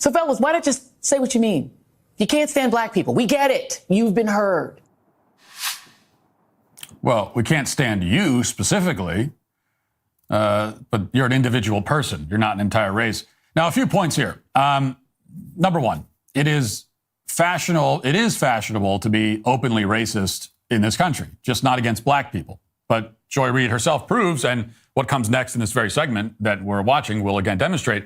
So fellas, why not just say what you mean? You can't stand black people. We get it. You've been heard. Well, we can't stand you specifically, but you're an individual person. You're not an entire race. Now, a few points here. Number one, it is fashionable to be openly racist in this country, just not against black people. But Joy Reid herself proves, and what comes next in this very segment that we're watching will again demonstrate,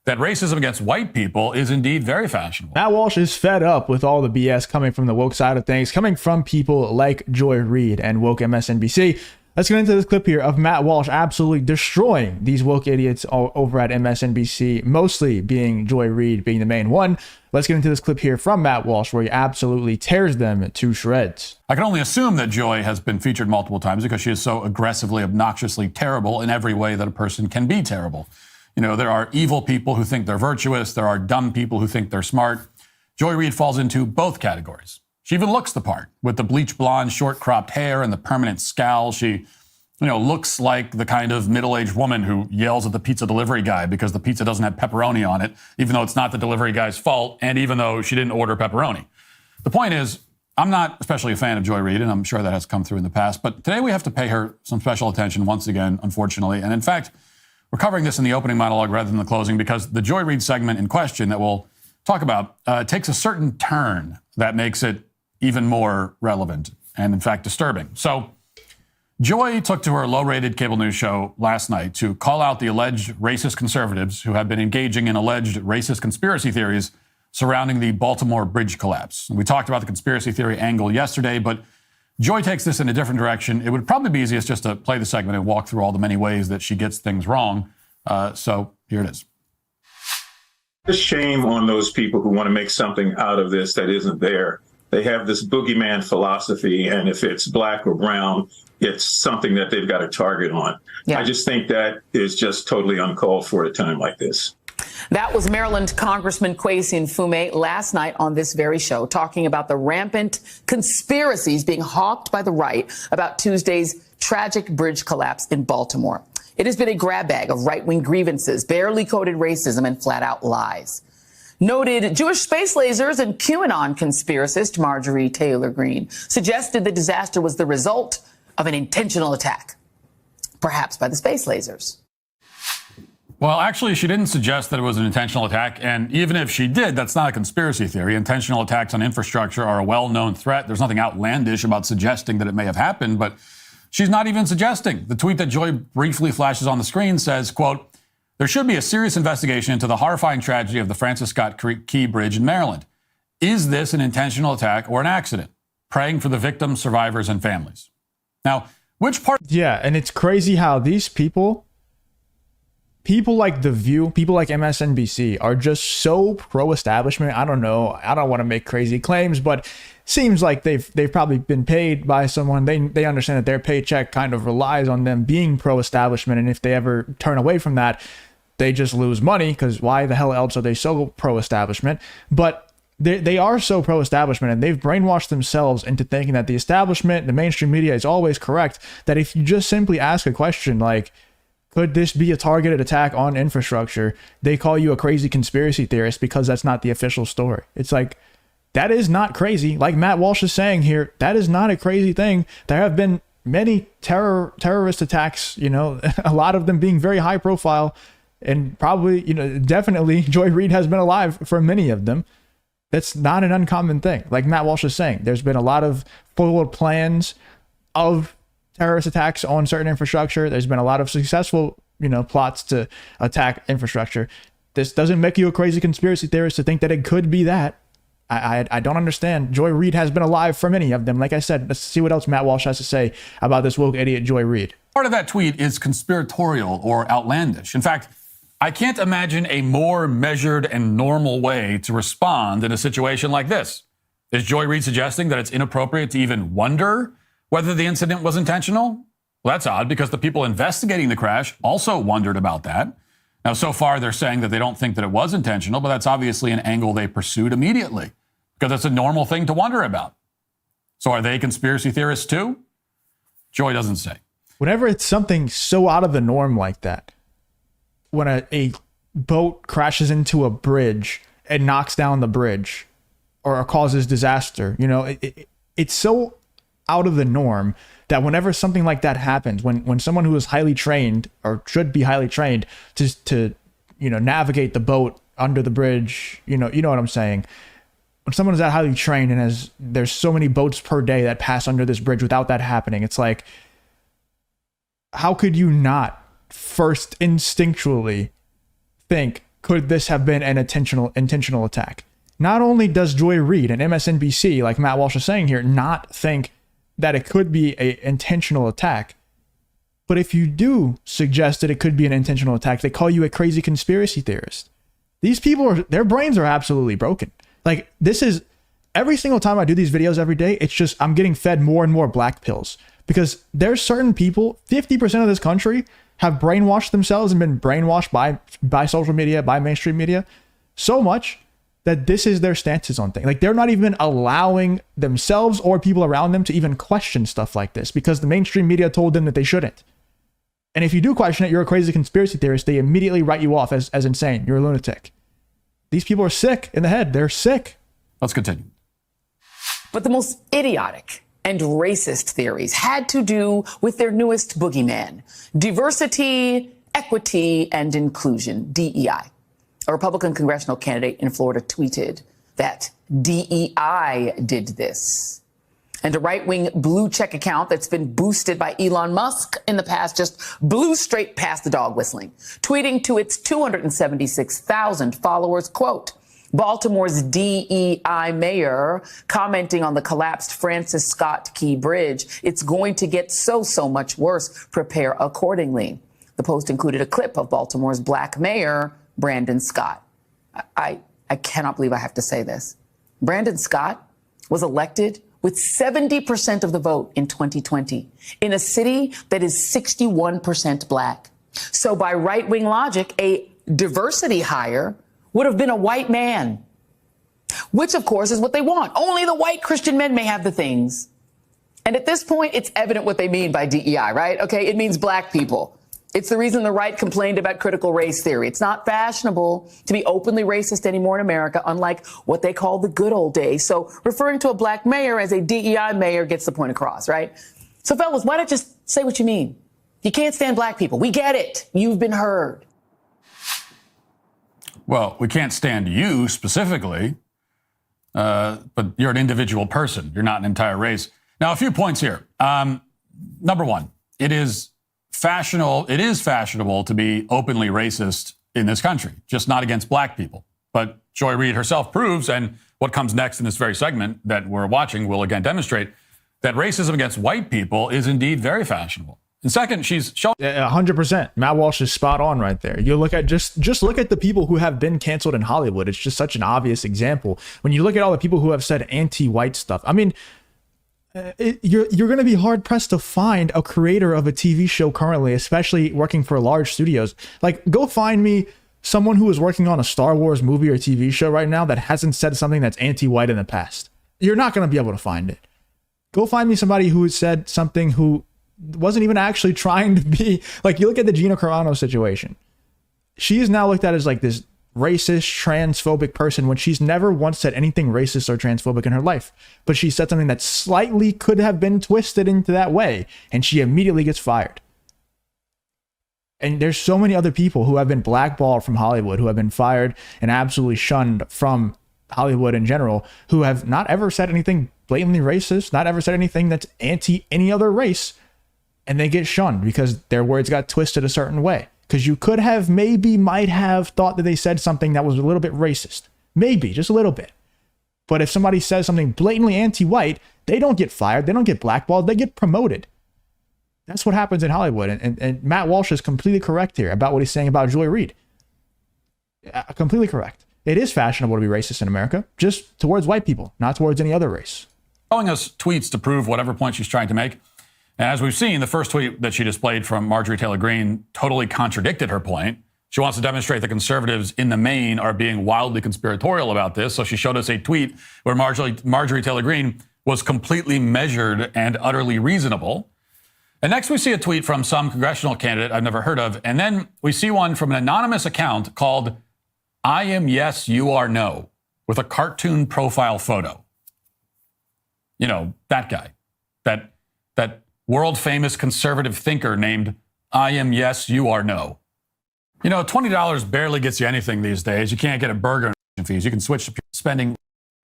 that racism against white people is indeed very fashionable. Matt Walsh is fed up with all the BS coming from the woke side of things, coming from people like Joy Reid and woke MSNBC. Let's get into this clip here of Matt Walsh absolutely destroying these woke idiots over at MSNBC, mostly being Joy Reid being the main one. Let's get into this clip here from Matt Walsh where he absolutely tears them to shreds. I can only assume that Joy has been featured multiple times because she is so aggressively, obnoxiously terrible in every way that a person can be terrible. You know, there are evil people who think they're virtuous. There are dumb people who think they're smart. Joy Reid falls into both categories. She even looks the part with the bleach blonde, short cropped hair and the permanent scowl. She, looks like the kind of middle-aged woman who yells at the pizza delivery guy because the pizza doesn't have pepperoni on it, even though it's not the delivery guy's fault, and even though she didn't order pepperoni. The point is, I'm not especially a fan of Joy Reid, and I'm sure that has come through in the past, but today we have to pay her some special attention once again, unfortunately. And in fact, we're covering this in the opening monologue rather than the closing because the Joy Reid segment in question that we'll talk about takes a certain turn that makes it even more relevant and, in fact, disturbing. So Joy took to her low-rated cable news show last night to call out the alleged racist conservatives who have been engaging in alleged racist conspiracy theories surrounding the Baltimore bridge collapse. We talked about the conspiracy theory angle yesterday, but Joy takes this in a different direction. It would probably be easiest just to play the segment and walk through all the many ways that she gets things wrong. So here it is. Shame on those people who want to make something out of this that isn't there. They have this boogeyman philosophy, and if it's black or brown, it's something that they've got a target on. Yeah. I just think that is just totally uncalled for at a time like this. That was Maryland Congressman Kwesi Mfume last night on this very show, talking about the rampant conspiracies being hawked by the right about Tuesday's tragic bridge collapse in Baltimore. It has been a grab bag of right-wing grievances, barely coded racism, and flat-out lies. Noted Jewish space lasers and QAnon conspiracist Marjorie Taylor Greene suggested the disaster was the result of an intentional attack, perhaps by the space lasers. Well, actually, she didn't suggest that it was an intentional attack. And even if she did, that's not a conspiracy theory. Intentional attacks on infrastructure are a well-known threat. There's nothing outlandish about suggesting that it may have happened, but she's not even suggesting. The tweet that Joy briefly flashes on the screen says, quote, "There should be a serious investigation into the horrifying tragedy of the Francis Scott Key Bridge in Maryland. Is this an intentional attack or an accident? Praying for the victims, survivors, and families." Now, which part? Yeah, and it's crazy how these people like The View, people like MSNBC are just so pro-establishment. I don't know. I don't want to make crazy claims, but seems like they've probably been paid by someone. They understand that their paycheck kind of relies on them being pro-establishment, and if they ever turn away from that, they just lose money, because why the hell else are they so pro-establishment? But they are so pro-establishment, and they've brainwashed themselves into thinking that the establishment, the mainstream media, is always correct, that if you just simply ask a question like, could this be a targeted attack on infrastructure, they call you a crazy conspiracy theorist because that's not the official story. It's like, that is not crazy. Like Matt Walsh is saying here, that is not a crazy thing. There have been many terrorist attacks, a lot of them being very high profile, and probably, definitely Joy Reid has been alive for many of them. That's not an uncommon thing. Like Matt Walsh is saying, there's been a lot of forward plans of terrorist attacks on certain infrastructure. There's been a lot of successful, plots to attack infrastructure. This doesn't make you a crazy conspiracy theorist to think that it could be that. I don't understand. Joy Reid has been alive for many of them. Like I said, let's see what else Matt Walsh has to say about this woke idiot Joy Reid. Part of that tweet is conspiratorial or outlandish. In fact, I can't imagine a more measured and normal way to respond in a situation like this. Is Joy Reid suggesting that it's inappropriate to even wonder whether the incident was intentional? Well, that's odd, because the people investigating the crash also wondered about that. Now, so far, they're saying that they don't think that it was intentional, but that's obviously an angle they pursued immediately, because it's a normal thing to wonder about. So are they conspiracy theorists too? Joy doesn't say. Whenever it's something so out of the norm like that, when a boat crashes into a bridge it knocks down the bridge or causes disaster. You know, it's so out of the norm that whenever something like that happens, when someone who is highly trained or should be highly trained to navigate the boat under the bridge, you know what I'm saying? When someone is that highly trained and there's so many boats per day that pass under this bridge without that happening, it's like, how could you not first instinctually think, could this have been an intentional attack? Not only does Joy Reid and MSNBC, like Matt Walsh is saying here, not think that it could be an intentional attack, but if you do suggest that it could be an intentional attack, they call you a crazy conspiracy theorist. These people, their brains are absolutely broken. Like, this is, every single time I do these videos every day, it's just, I'm getting fed more and more black pills, because there's certain people, 50% of this country have brainwashed themselves and been brainwashed by social media, by mainstream media, so much that this is their stances on things. Like, they're not even allowing themselves or people around them to even question stuff like this, because the mainstream media told them that they shouldn't. And if you do question it, you're a crazy conspiracy theorist. They immediately write you off as insane. You're a lunatic. These people are sick in the head. They're sick. Let's continue. But the most idiotic and racist theories had to do with their newest boogeyman: diversity, equity, and inclusion, DEI. A Republican congressional candidate in Florida tweeted that DEI did this. And a right-wing blue check account that's been boosted by Elon Musk in the past just blew straight past the dog whistling, tweeting to its 276,000 followers, quote, Baltimore's DEI mayor commenting on the collapsed Francis Scott Key Bridge. It's going to get so much worse. Prepare accordingly. The post included a clip of Baltimore's black mayor, Brandon Scott. I cannot believe I have to say this. Brandon Scott was elected with 70% of the vote in 2020 in a city that is 61% black. So by right-wing logic, a diversity hire would have been a white man, which of course is what they want. Only the white Christian men may have the things. And at this point, it's evident what they mean by DEI, right? Okay, it means black people. It's the reason the right complained about critical race theory. It's not fashionable to be openly racist anymore in America, unlike what they call the good old days. So referring to a black mayor as a DEI mayor gets the point across, right? So fellas, why not just say what you mean? You can't stand black people. We get it. You've been heard. Well, we can't stand you specifically, but you're an individual person. You're not an entire race. Now, a few points here. Number one, it is fashionable to be openly racist in this country, just not against black people. But Joy Reid herself proves, and what comes next in this very segment that we're watching will again demonstrate, that racism against white people is indeed very fashionable. And second, she's shown 100%. Matt Walsh is spot on right there. You look at just look at the people who have been canceled in Hollywood. It's just such an obvious example. When you look at all the people who have said anti-white stuff, I mean, you're going to be hard pressed to find a creator of a TV show currently, especially working for large studios. Like, go find me someone who is working on a Star Wars movie or TV show right now that hasn't said something that's anti-white in the past. You're not going to be able to find it. Go find me somebody who said something who wasn't even actually trying to be, like, you look at the Gina Carano situation. She is now looked at as like this racist, transphobic person when she's never once said anything racist or transphobic in her life. But she said something that slightly could have been twisted into that way, and she immediately gets fired. And there's so many other people who have been blackballed from Hollywood, who have been fired and absolutely shunned from Hollywood in general, who have not ever said anything blatantly racist, not ever said anything that's anti any other race, and they get shunned because their words got twisted a certain way. Because you could have might have thought that they said something that was a little bit racist. Maybe, just a little bit. But if somebody says something blatantly anti-white, they don't get fired. They don't get blackballed. They get promoted. That's what happens in Hollywood. And Matt Walsh is completely correct here about what he's saying about Joy Reid. Completely correct. It is fashionable to be racist in America, just towards white people, not towards any other race. Showing us tweets to prove whatever point she's trying to make. And as we've seen, the first tweet that she displayed from Marjorie Taylor Greene totally contradicted her point. She wants to demonstrate that conservatives in the main are being wildly conspiratorial about this. So she showed us a tweet where Marjorie Taylor Greene was completely measured and utterly reasonable. And next we see a tweet from some congressional candidate I've never heard of. And then we see one from an anonymous account called I am yes, you are no, with a cartoon profile photo. You know, that guy, that world famous conservative thinker named I am yes, you are no. You know, $20 barely gets you anything these days. You can't get a burger and fees. You can switch to spending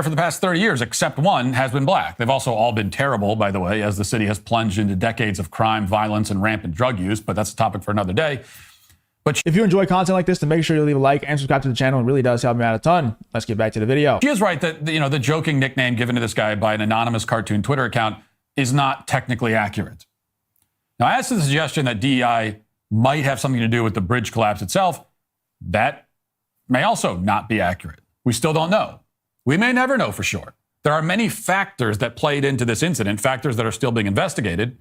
for the past 30 years, except one has been black. They've also all been terrible, by the way, as the city has plunged into decades of crime, violence, and rampant drug use. But that's a topic for another day. But if you enjoy content like this, then make sure you leave a like and subscribe to the channel. It really does help me out a ton. Let's get back to the video. She is right that, you know, the joking nickname given to this guy by an anonymous cartoon Twitter account is not technically accurate. Now, as to the suggestion that DEI might have something to do with the bridge collapse itself, that may also not be accurate. We still don't know. We may never know for sure. There are many factors that played into this incident, factors that are still being investigated.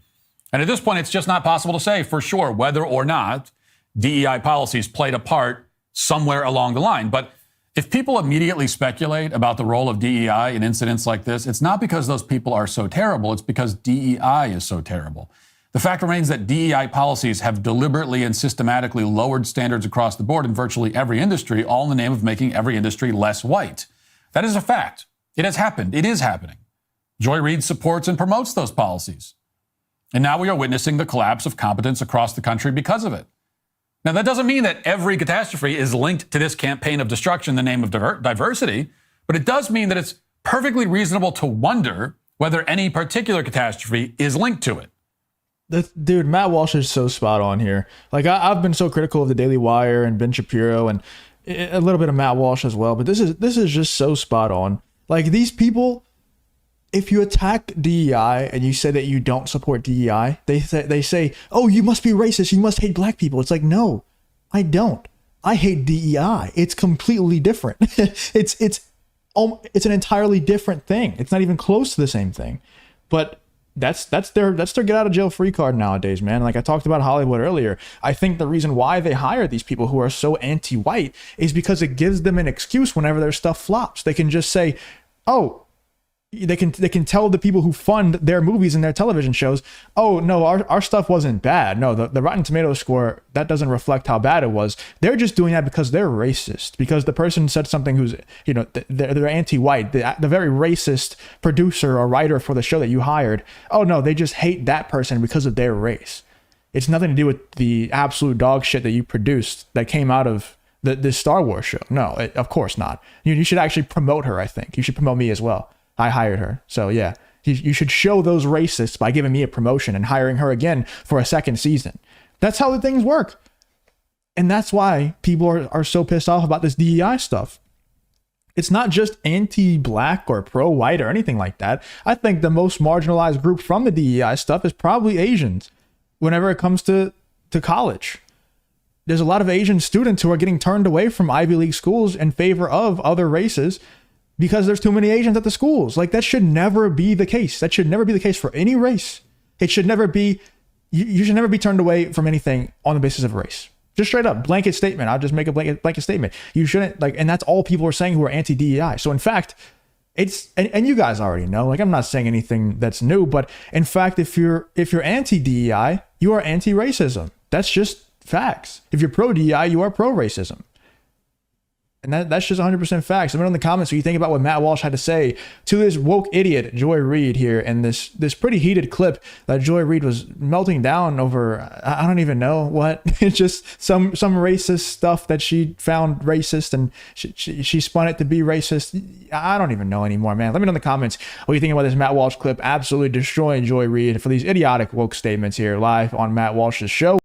And at this point, it's just not possible to say for sure whether or not DEI policies played a part somewhere along the line. But if people immediately speculate about the role of DEI in incidents like this, it's not because those people are so terrible. It's because DEI is so terrible. The fact remains that DEI policies have deliberately and systematically lowered standards across the board in virtually every industry, all in the name of making every industry less white. That is a fact. It has happened. It is happening. Joy Reid supports and promotes those policies. And now we are witnessing the collapse of competence across the country because of it. Now, that doesn't mean that every catastrophe is linked to this campaign of destruction in the name of diversity, but it does mean that it's perfectly reasonable to wonder whether any particular catastrophe is linked to it. Dude, Matt Walsh is so spot on here. Like, I've been so critical of the Daily Wire and Ben Shapiro and a little bit of Matt Walsh as well, but this is just so spot on. Like, these people, if you attack DEI and you say that you don't support DEI, they say, oh, you must be racist, you must hate black people. It's like, no, I don't. I hate DEI. It's completely different. It's an entirely different thing. It's not even close to the same thing. But that's their get out of jail free card nowadays, man. Like I talked about Hollywood earlier. I think the reason why they hire these people who are so anti-white is because it gives them an excuse whenever their stuff flops. They can just say, oh, they can tell the people who fund their movies and their television shows, oh no, our stuff wasn't bad. No, the Rotten Tomatoes score, that doesn't reflect how bad it was. They're just doing that because they're racist, because the person said something who's, you know, they're anti-white, the very racist producer or writer for the show that you hired. Oh no, they just hate that person because of their race. It's nothing to do with the absolute dog shit that you produced that came out of this Star Wars show. No, of course not. You should actually promote her. I think you should promote me as well. I hired her. So yeah, you should show those racists by giving me a promotion and hiring her again for a second season. That's how the things work. And that's why people are so pissed off about this DEI stuff. It's not just anti-black or pro-white or anything like that. I think the most marginalized group from the DEI stuff is probably Asians whenever it comes to college. There's a lot of Asian students who are getting turned away from Ivy League schools in favor of other races because there's too many Asians at the schools. Like, that should never be the case. That should never be the case for any race. It should never be, you should never be turned away from anything on the basis of race. Just straight up, blanket statement. I'll just make a blanket statement. You shouldn't, like, and that's all people are saying who are anti-DEI. So in fact, it's, and you guys already know, like, I'm not saying anything that's new, but in fact, if you're anti-DEI, you are anti-racism. That's just facts. If you're pro-DEI, you are pro-racism. And that's just 100% facts. Let me know in the comments what you think about what Matt Walsh had to say to this woke idiot, Joy Reid, here in this pretty heated clip that Joy Reid was melting down over, I don't even know what. It's just some racist stuff that she found racist and she spun it to be racist. I don't even know anymore, man. Let me know in the comments what you think about this Matt Walsh clip absolutely destroying Joy Reid for these idiotic woke statements here live on Matt Walsh's show.